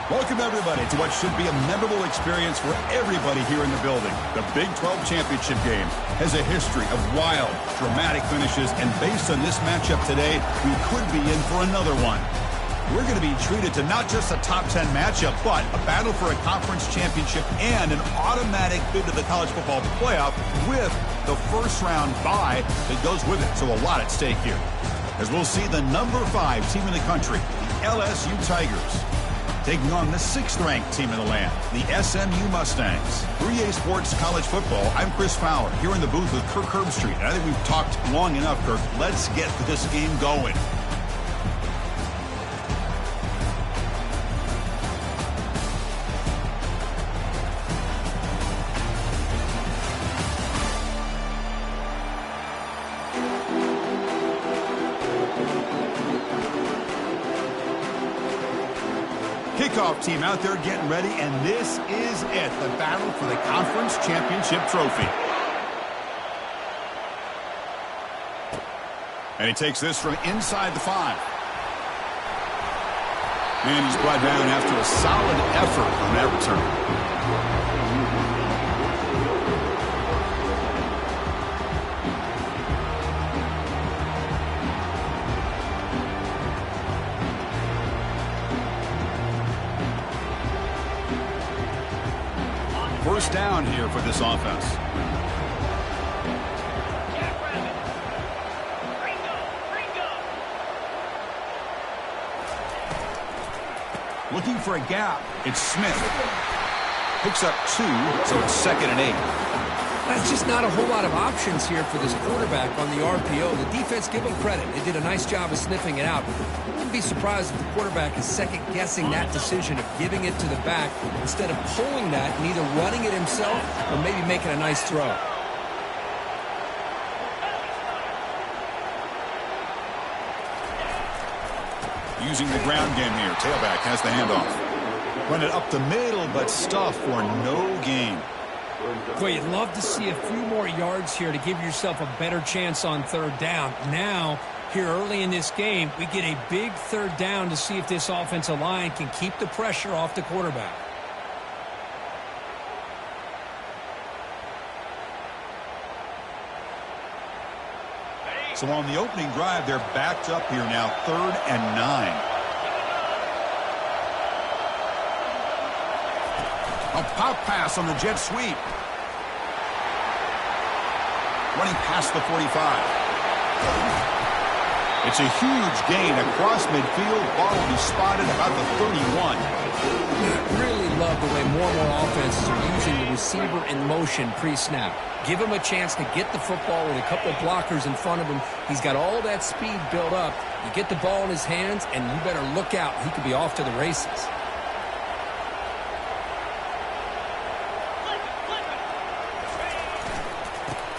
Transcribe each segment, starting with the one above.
Welcome, everybody, to what should be a memorable experience for everybody here in the building. The Big 12 Championship game has a history of wild, dramatic finishes, and based on this matchup today, we could be in for another one. We're going to be treated to not just a top 10 matchup, but a battle for a conference championship and an automatic bid to the college football playoff with the first-round bye that goes with it. So a lot at stake here. As we'll see the number 5 team in the country, the LSU Tigers, taking on the 6th-ranked team in the land, the SMU Mustangs. 3A Sports College Football, I'm Chris Fowler, here in the booth with Kirk Herbstreit. And I think we've talked long enough, Kirk. Let's get this game going. Kickoff team out there getting ready, and this is it, the battle for the conference championship trophy. And he takes this from inside the 5. And he's brought down after a solid effort on that return. First down here for this offense. Looking for a gap. It's Smith. Picks up 2, so it's 2nd and 8. That's just not a whole lot of options here for this quarterback on the RPO. The defense, give them credit. They did a nice job of sniffing it out. I wouldn't be surprised if the quarterback is second-guessing that decision of giving it to the back instead of pulling that and either running it himself or maybe making a nice throw. Using the ground game here. Tailback has the handoff. Run it up the middle, but stuff for no gain. Boy, you'd love to see a few more yards here to give yourself a better chance on 3rd down. Now, here early in this game, we get a big 3rd down to see if this offensive line can keep the pressure off the quarterback. So on the opening drive, they're backed up here now, 3rd and 9. A pop pass on the jet sweep. Running past the 45. It's a huge gain across midfield. Ball will be spotted about the 31. I really love the way more and more offenses are using the receiver in motion pre-snap. Give him a chance to get the football with a couple of blockers in front of him. He's got all that speed built up. You get the ball in his hands, and you better look out. He could be off to the races.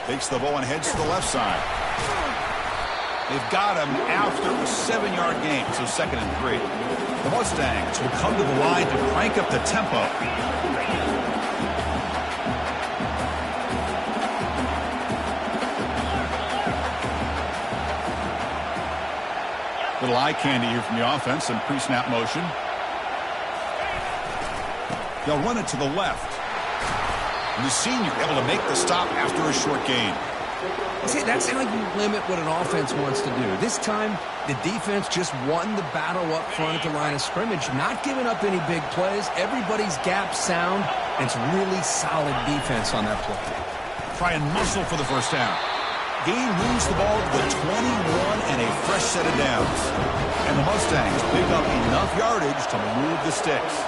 Takes the ball and heads to the left side. They've got him after a 7-yard gain, so 2nd and 3. The Mustangs will come to the line to crank up the tempo. Little eye candy here from the offense and pre-snap motion. They'll run it to the left. And the senior able to make the stop after a short gain. See, that's how you limit what an offense wants to do. This time, the defense just won the battle up front at the line of scrimmage, not giving up any big plays. Everybody's gap sound, and it's really solid defense on that play. Try and muscle for the first down. Gain moves the ball to the 21 and a fresh set of downs. And the Mustangs pick up enough yardage to move the sticks.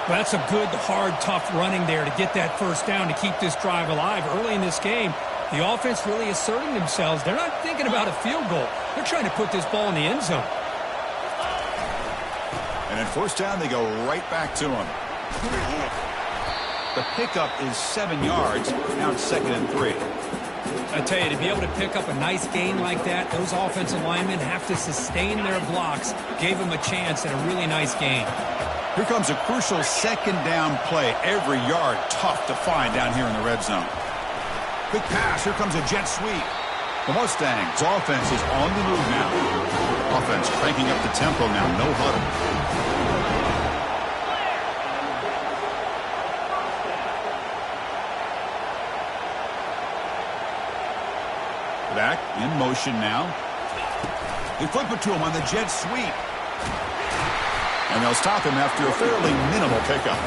Well, that's a good, hard, tough running there to get that first down to keep this drive alive. Early in this game, the offense really asserting themselves. They're not thinking about a field goal. They're trying to put this ball in the end zone. And then first down, they go right back to him. The pickup is 7 yards. Now it's 2nd and 3. I tell you, to be able to pick up a nice gain like that, those offensive linemen have to sustain their blocks. Gave them a chance at a really nice gain. Here comes a crucial 2nd down play. Every yard tough to find down here in the red zone. Quick pass. Here comes a jet sweep. The Mustangs offense is on the move now. Offense cranking up the tempo now. No huddle. Back in motion now. They flip it to him on the jet sweep. And they'll stop him after a fairly minimal pickup.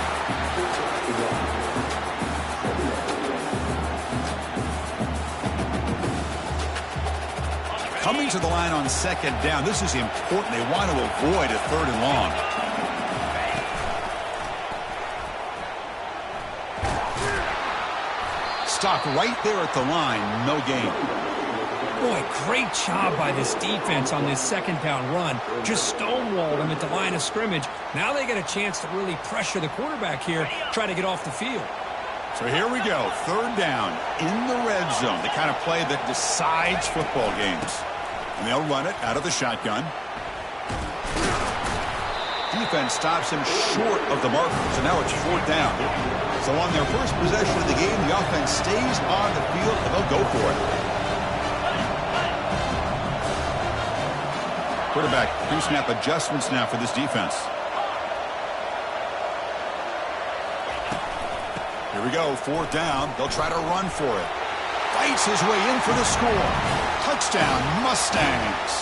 Coming to the line on second down. This is important. They want to avoid a 3rd and long. Stopped right there at the line. No gain. Boy, great job by this defense on this second down run. Just stonewalled him at the line of scrimmage. Now they get a chance to really pressure the quarterback here, try to get off the field. So here we go. 3rd down in the red zone. The kind of play that decides football games. And they'll run it out of the shotgun. Defense stops him short of the marker. So now it's 4th down. So on their first possession of the game, the offense stays on the field and they'll go for it. Quarterback pre-snap adjustments now for this defense. Here we go, 4th down. They'll try to run for it. Fights his way in for the score. Touchdown, Mustangs.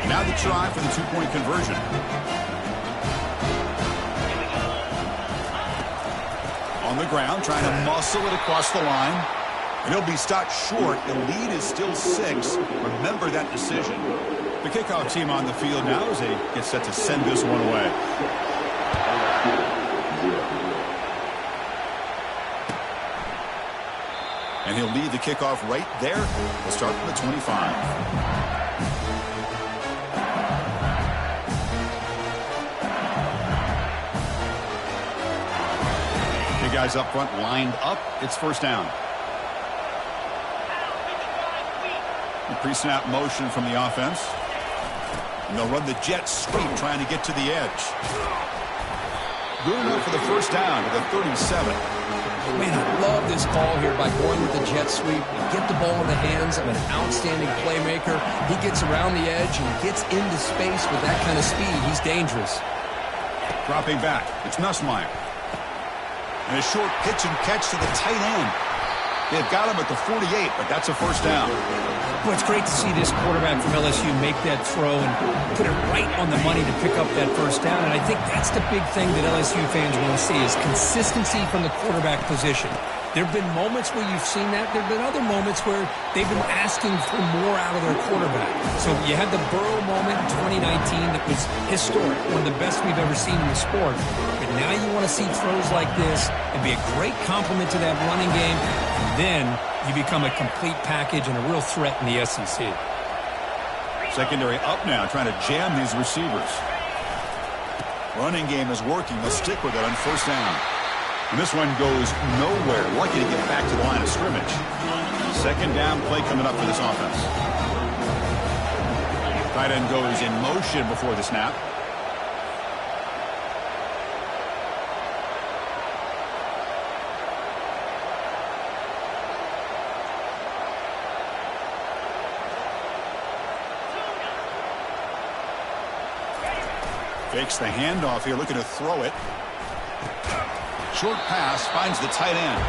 Now the try for the 2-point conversion. On the ground, trying to muscle it across the line. And he'll be stopped short. The lead is still 6. Remember that decision. The kickoff team on the field now as they get set to send this one away. And he'll lead the kickoff right there. We'll start from the 25. Two guys up front lined up. It's 1st down. The pre-snap motion from the offense. And they'll run the jet sweep trying to get to the edge. Good enough for the 1st down to the 37. Man, I love this call here by going with the jet sweep. Get the ball in the hands of an outstanding playmaker. He gets around the edge and gets into space with that kind of speed. He's dangerous. Dropping back, it's Nussmeier. And a short pitch and catch to the tight end. They've got him at the 48, but that's a 1st down. Well, it's great to see this quarterback from LSU make that throw and put it right on the money to pick up that 1st down. And I think that's the big thing that LSU fans want to see is consistency from the quarterback position. There have been moments where you've seen that. There have been other moments where they've been asking for more out of their quarterback. So you had the Burrow moment in 2019 that was historic, one of the best we've ever seen in the sport. But now you want to see throws like this and be a great complement to that running game. And then you become a complete package and a real threat in the SEC. Secondary up now, trying to jam these receivers. Running game is working. They'll stick with it on 1st down. And this one goes nowhere. Lucky to get back to the line of scrimmage. 2nd down play coming up for this offense. Tight end goes in motion before the snap. Fakes the handoff here, looking to throw it. Short pass finds the tight end.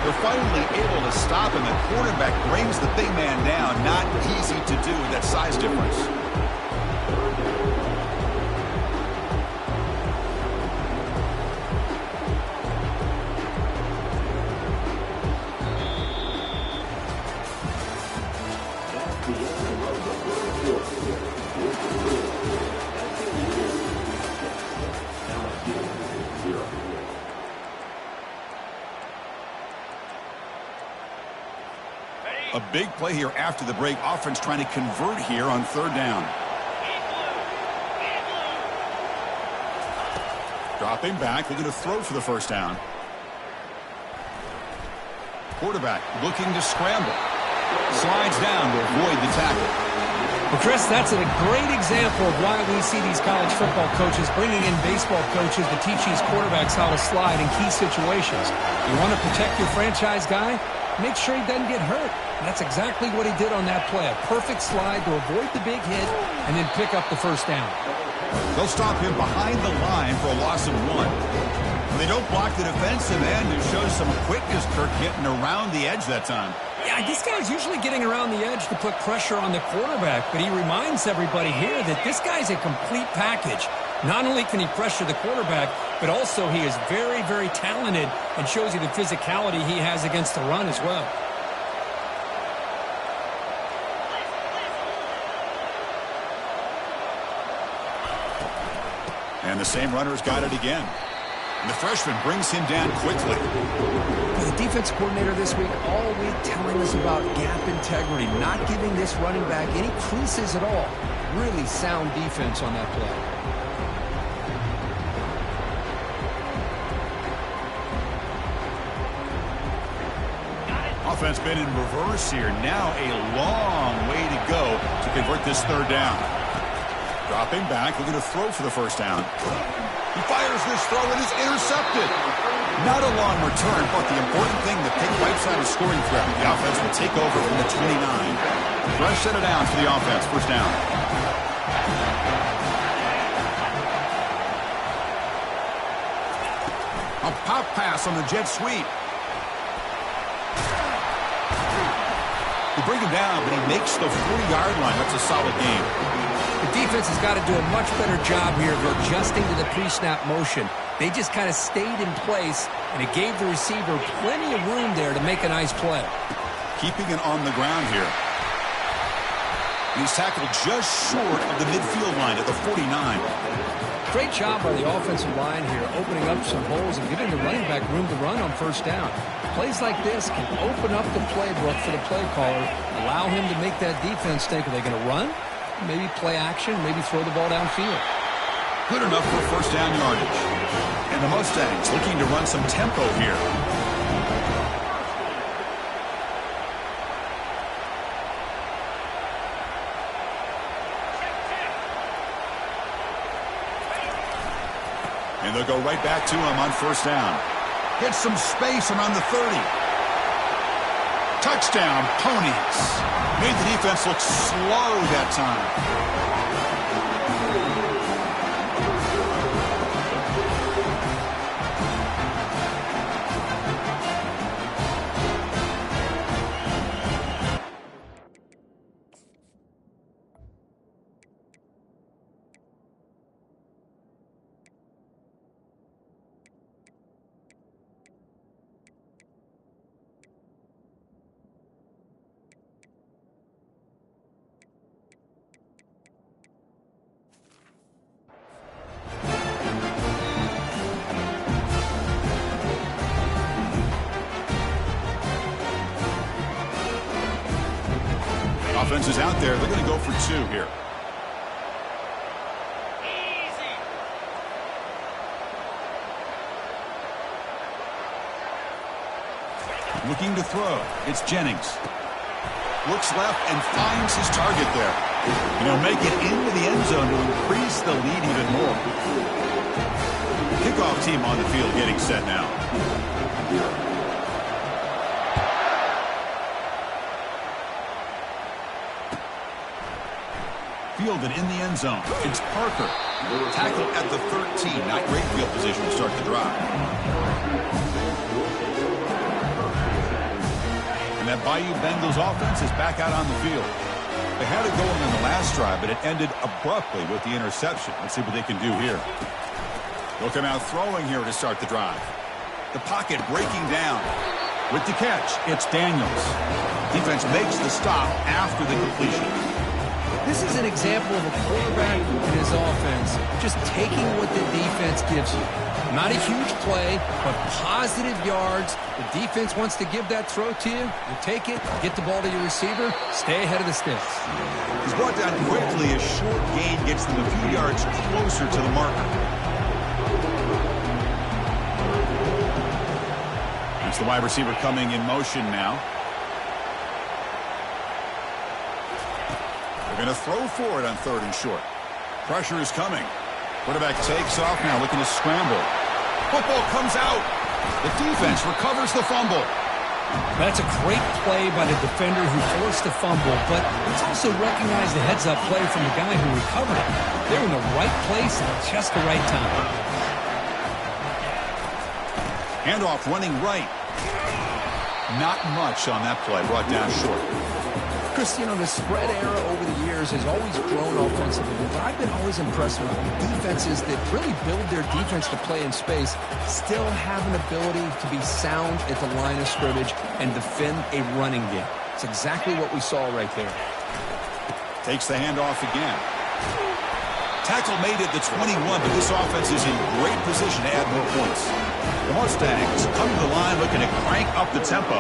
They're finally able to stop him. The quarterback brings the big man down. Not easy to do with that size difference. A big play here after the break. Offense trying to convert here on 3rd down. Dropping back, looking to throw for the 1st down. Quarterback looking to scramble. Slides down to avoid the tackle. Well, Chris, that's a great example of why we see these college football coaches bringing in baseball coaches to teach these quarterbacks how to slide in key situations. You want to protect your franchise guy? Make sure he doesn't get hurt. And that's exactly what he did on that play. A perfect slide to avoid the big hit and then pick up the 1st down. They'll stop him behind the line for a loss of 1. They don't block the defensive end. It shows some quickness, Kirk, getting around the edge that time. Yeah, this guy's usually getting around the edge to put pressure on the quarterback, but he reminds everybody here that this guy's a complete package. Not only can he pressure the quarterback, but also he is very, very talented and shows you the physicality he has against the run as well. And the same runner's got it again. And the freshman brings him down quickly. The defense coordinator this week all week telling us about gap integrity, not giving this running back any creases at all. Really sound defense on that play. Offense been in reverse here. Now a long way to go to convert this third down. Dropping back, looking to throw for the first down. He fires this throw and is intercepted. Not a long return, but the important thing, the pick wipes out a scoring threat. The offense will take over from the 29. Fresh set of downs for the offense. First down. A pop pass on the jet sweep. They bring him down, but he makes the 40-yard line. That's a solid game. The defense has got to do a much better job here of adjusting to the pre-snap motion. They just kind of stayed in place, and it gave the receiver plenty of room there to make a nice play. Keeping it on the ground here. He's tackled just short of the midfield line at the 49. Great job by the offensive line here, opening up some holes and giving the running back room to run on first down. Plays like this can open up the playbook for the play caller, allow him to make that defense think, are they going to run? Maybe play action, maybe throw the ball downfield. Good enough for first down yardage. And the Mustangs looking to run some tempo here. And they'll go right back to him on first down. Gets some space around the 30. Touchdown, Ponies. Made the defense look slow that time. Offense is out there. They're going to go for two here. Looking to throw. It's Jennings. Looks left and finds his target there. And he'll make it into the end zone to increase the lead even more. Kickoff team on the field getting set now. Fielded in the end zone. It's Parker. Tackled at the 13. Not great field position to start the drive. And that Bayou Bengals offense is back out on the field. They had it going on the last drive, but it ended abruptly with the interception. Let's see what they can do here. They'll come out throwing here to start the drive. The pocket breaking down. With the catch, it's Daniels. Defense makes the stop after the completion. This is an example of a quarterback and his offense just taking what the defense gives you. Not a huge play, but positive yards. The defense wants to give that throw to you. You take it, get the ball to your receiver, stay ahead of the sticks. He's brought down quickly. A short gain gets them a few yards closer to the marker. It's the wide receiver coming in motion now. They're going to throw for it on third and short. Pressure is coming. Quarterback takes off now, looking to scramble. Football comes out. The defense recovers the fumble. That's a great play by the defender who forced the fumble, but let's also recognize the heads-up play from the guy who recovered it. They're in the right place at just the right time. Handoff running right. Not much on that play, brought down short. Chris, you know, the spread era over the years has always grown offensively, but I've been always impressed with defenses that really build their defense to play in space, still have an ability to be sound at the line of scrimmage and defend a running game. It's exactly what we saw right there. Takes the handoff again. Tackle made at the 21, but this offense is in great position to add more points. The Mustangs come to the line looking to crank up the tempo.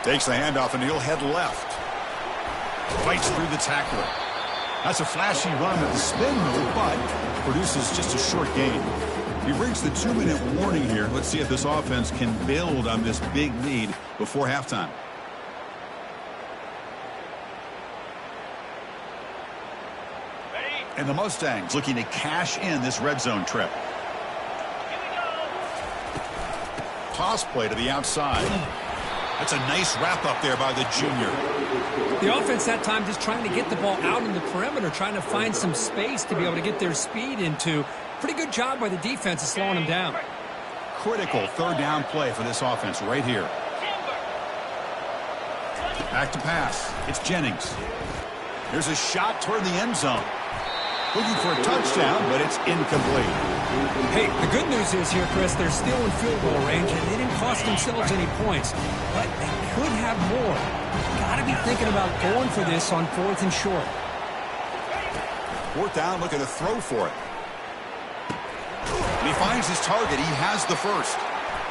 Takes the handoff and he'll head left. Fights through the tackler. That's a flashy run with the spin move, but produces just a short gain. We've reached the 2-minute warning here. Let's see if this offense can build on this big lead before halftime. And the Mustangs looking to cash in this red zone trip. Toss play to the outside. That's a nice wrap up there by the junior. The offense that time just trying to get the ball out in the perimeter, trying to find some space to be able to get their speed into. Pretty good job by the defense of slowing them down. Critical third down play for this offense right here. Back to pass. It's Jennings. Here's a shot toward the end zone. Looking for a touchdown, but it's incomplete. Hey, the good news is here, Chris, they're still in field goal range, and they didn't cost themselves any points. But they could have more. Got to be thinking about going for this on 4th and short. 4th down, looking to throw for it. And he finds his target. He has the first.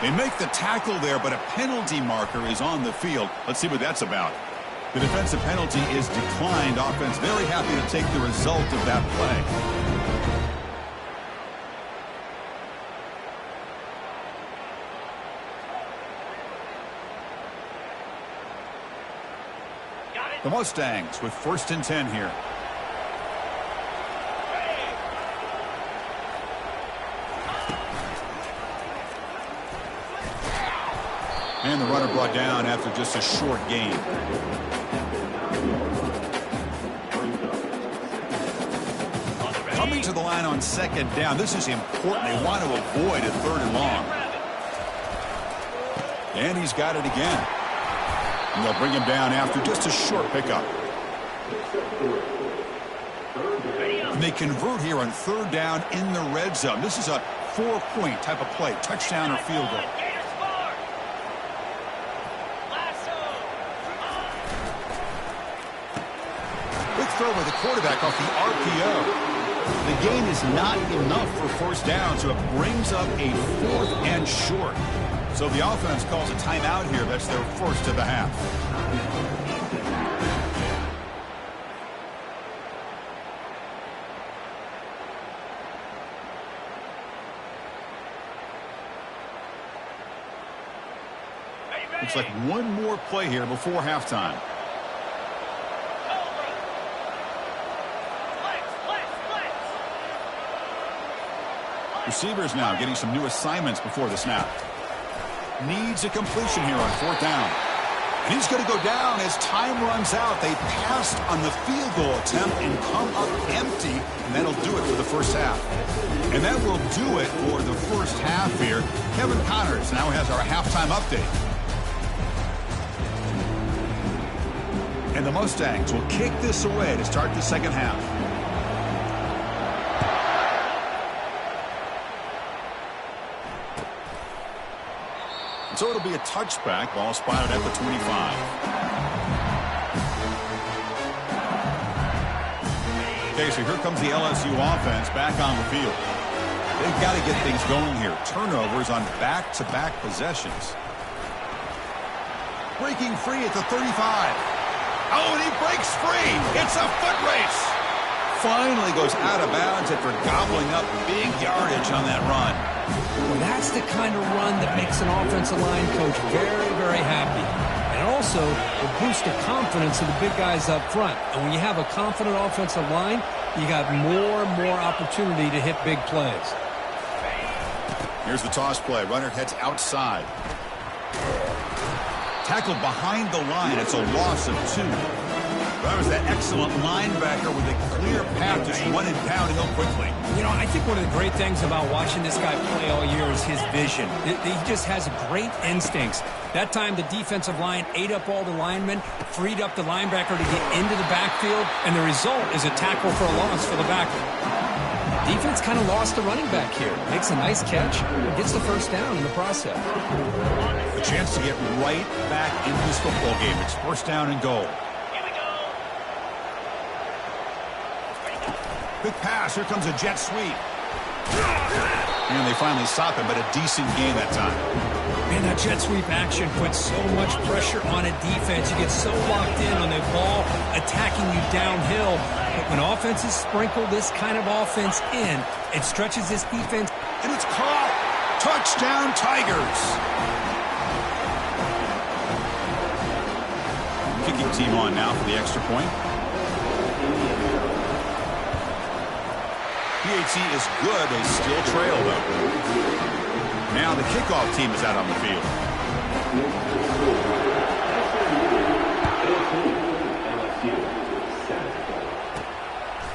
They make the tackle there, but a penalty marker is on the field. Let's see what that's about. The defensive penalty is declined. Offense very happy to take the result of that play. The Mustangs with 1st and 10 here. And the runner brought down after just a short gain. Coming to the line on 2nd down. This is important. They want to avoid a 3rd and long. And he's got it again. And they'll bring him down after just a short pickup. And they convert here on 3rd down in the red zone. This is a 4-point type of play, touchdown or field goal. Quick throw by the quarterback off the RPO. The gain is not enough for 1st down, so it brings up a 4th and short. So the offense calls a timeout here. That's their first of the half. Looks like one more play here before halftime. Receivers now getting some new assignments before the snap. Needs a completion here on 4th down. And he's going to go down as time runs out. They passed on the field goal attempt and come up empty, and that'll do it for the first half. And that will do it for the first half here. Kevin Connors now has our halftime update. And the Mustangs will kick this away to start the second half. So it'll be a touchback. Ball spotted at the 25. Okay, so here comes the LSU offense back on the field. They've got to get things going here. Turnovers on back-to-back possessions. Breaking free at the 35. Oh, and he breaks free. It's a foot race. Finally goes out of bounds after gobbling up big yardage on that run. Well, that's the kind of run that makes an offensive line coach very, very happy. And also, will boost the confidence of the big guys up front. And when you have a confident offensive line, you got more and more opportunity to hit big plays. Here's the toss play. Runner heads outside. Tackled behind the line. It's a loss of 2. That was that excellent linebacker with a clear path just running downhill quickly. You know, I think one of the great things about watching this guy play all year is his vision. He just has great instincts. That time, the defensive line ate up all the linemen, freed up the linebacker to get into the backfield, and the result is a tackle for a loss for the backer. Defense kind of lost the running back here. Makes a nice catch, gets the first down in the process. A chance to get right back into this football game. It's first down and goal. Quick pass. Here comes a jet sweep. And they finally stop him, but a decent gain that time. Man, that jet sweep action puts so much pressure on a defense. You get so locked in on the ball attacking you downhill. But when offenses sprinkle this kind of offense in, it stretches this defense. And it's caught. Touchdown, Tigers. Kicking team on now for the extra point. PAT is good. They still trail, though. Now the kickoff team is out on the field.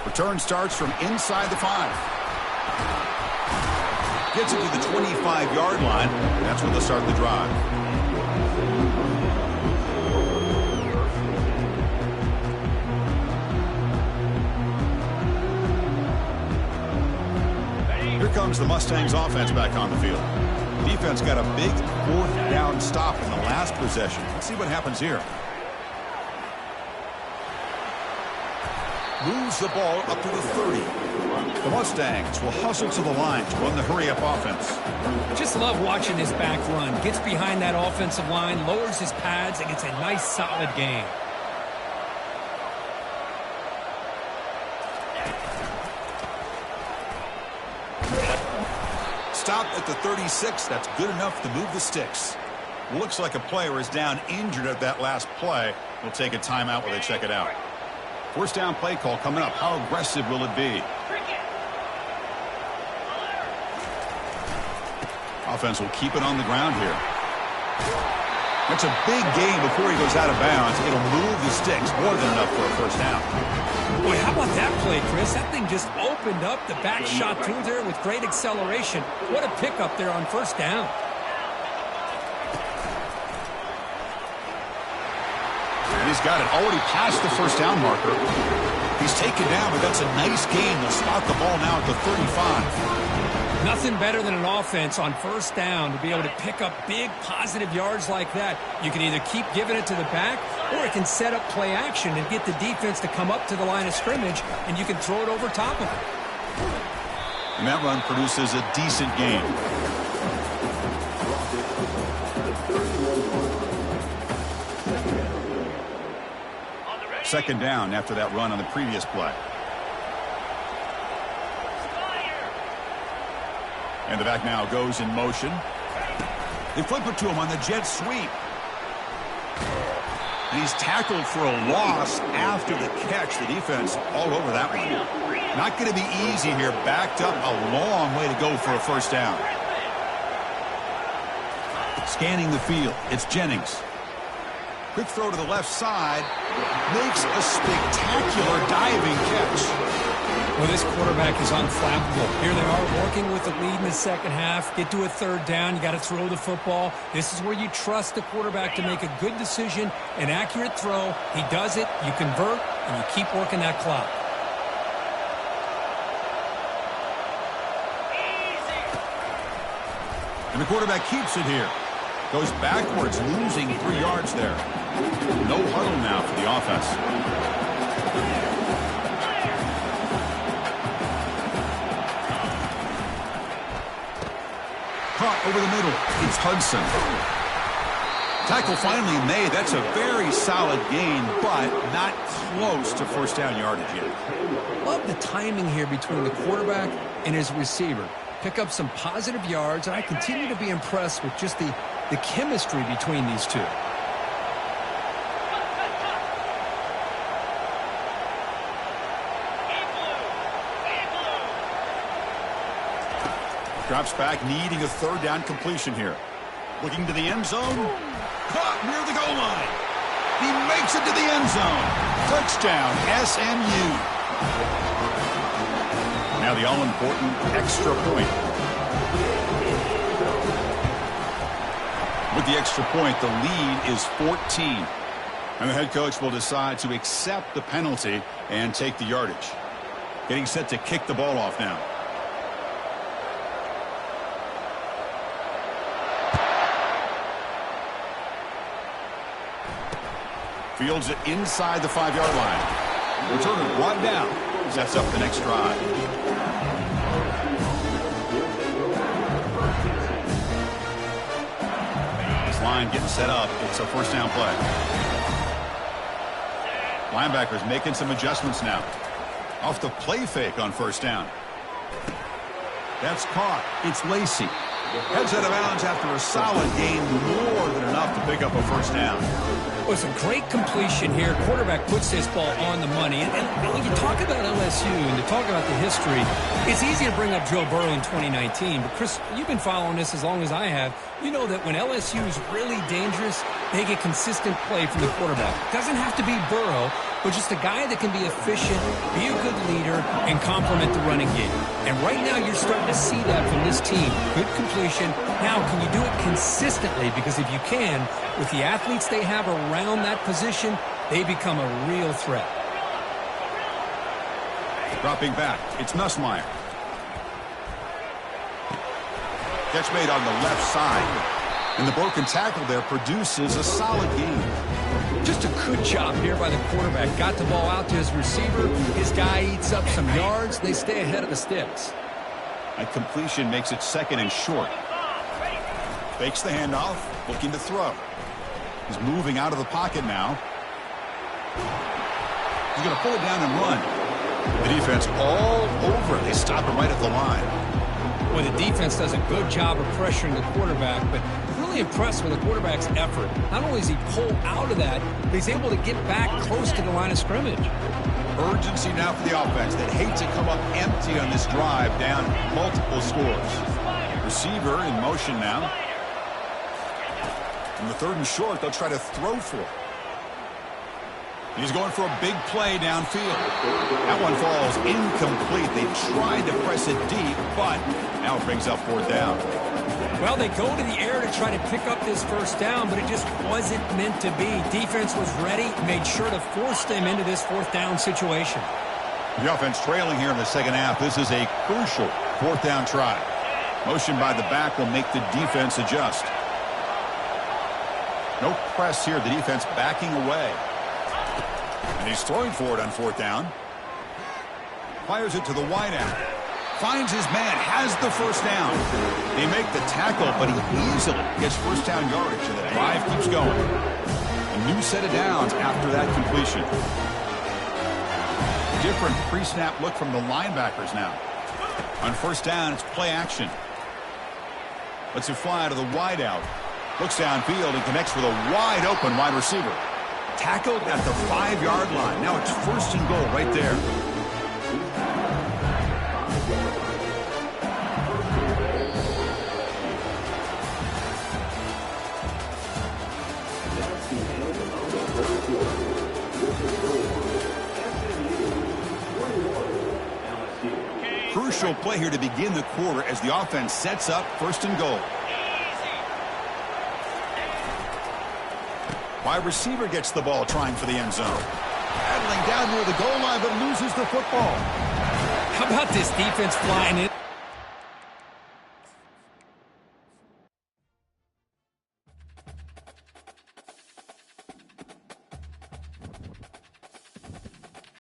Return starts from inside the 5. Gets it to the 25-yard line. That's where they'll start the drive. Here comes the Mustangs offense back on the field. Defense got a big 4th down stop in the last possession. Let's see what happens here. Moves the ball up to the 30. The Mustangs will hustle to the line to run the hurry-up offense. Just love watching this back run. Gets behind that offensive line, lowers his pads, and gets a nice solid gain. Stop at the 36. That's good enough to move the sticks. Looks like a player is down injured at that last play. We'll take a timeout while they check it out. First down play call coming up. How aggressive will it be? Offense will keep it on the ground here. That's a big gain before he goes out of bounds. It'll move the sticks more than enough for a first down. Boy, how about that play, Chris? That thing just opened up. The back shot through there with great acceleration. What a pickup there on first down. And he's got it already past the first down marker. He's taken down, but that's a nice gain. They'll spot the ball now at the 35. Nothing better than an offense on first down to be able to pick up big positive yards like that. You can either keep giving it to the back, or it can set up play action and get the defense to come up to the line of scrimmage, and you can throw it over top of it. And that run produces a decent gain. Second down after that run on the previous play. And the back now goes in motion. They flip it to him on the jet sweep. And he's tackled for a loss after the catch. The defense all over that one. Not going to be easy here. Backed up a long way to go for a first down. Scanning the field. It's Jennings. Quick throw to the left side. Makes a spectacular diving catch. Well, this quarterback is unflappable. Here they are working with the lead in the second half. Get to a third down. You got to throw the football. This is where you trust the quarterback to make a good decision, an accurate throw. He does it. You convert, and you keep working that clock. And the quarterback keeps it here. Goes backwards, losing 3 yards there. No huddle now for the offense. Caught over the middle. It's Hudson. Tackle finally made. That's a very solid gain, but not close to first down yardage yet. Love the timing here between the quarterback and his receiver. Pick up some positive yards, and I continue to be impressed with just the chemistry between these two. Drops back, needing a third down completion here. Looking to the end zone. caught near the goal line. He makes it to the end zone. Touchdown, SMU. Now the all-important extra point. With the extra point, the lead is 14. And the head coach will decide to accept the penalty and take the yardage. Getting set to kick the ball off now. Fields it inside the 5-yard line. Returner brought down. Sets up the next drive. This line getting set up. It's a first down play. Linebackers making some adjustments now. Off the play fake on first down. That's caught. It's Lacey. Heads out of bounds after a solid gain, more than enough to pick up a first down. Listen, great completion here. Quarterback puts this ball on the money. And when you talk about LSU and to talk about the history, it's easy to bring up Joe Burrow in 2019. But, Chris, you've been following this as long as I have. You know that when LSU is really dangerous, they get consistent play from the quarterback. Doesn't have to be Burrow, but just a guy that can be efficient, be a good leader, and complement the running game. And right now you're starting to see that from this team. Good completion. Now, can you do it consistently? Because if you can, with the athletes they have around that position, they become a real threat. Dropping back, it's Nussmeier. Catch made on the left side. And the broken tackle there produces a solid gain. Just a good job here by the quarterback. Got the ball out to his receiver. His guy eats up some yards. They stay ahead of the sticks. A completion makes it second and short. Fakes the handoff, looking to throw. He's moving out of the pocket now. He's going to pull it down and run. The defense all over it. They stop him right at the line. Well, the defense does a good job of pressuring the quarterback, but really impressed with the quarterback's effort. Not only is he pulled out of that, but he's able to get back close to the line of scrimmage. Urgency now for the offense that hate to come up empty on this drive, down multiple scores. Receiver in motion now. On the third and short, they'll try to throw for it. He's going for a big play downfield. That one falls incomplete. They tried to press it deep, but now it brings up fourth down. Well, they go to the air to try to pick up this first down, but it just wasn't meant to be. Defense was ready, made sure to force them into this fourth down situation. The offense trailing here in the second half. This is a crucial fourth down try. Motion by the back will make the defense adjust. No press here. The defense backing away. And he's throwing for it on fourth down. Fires it to the wideout. Finds his man, has the first down. They make the tackle, but he easily gets first down yardage, and the drive keeps going. A new set of downs after that completion. Different pre-snap look from the linebackers now. On first down, it's play action. Lets it fly to the wideout. Looks downfield and connects with a wide-open wide receiver. Tackled at the 5-yard line. Now it's first and goal right there. Crucial play here to begin the quarter as the offense sets up first and goal. Wide receiver gets the ball trying for the end zone. Paddling down near the goal line but loses the football. How about this defense flying in?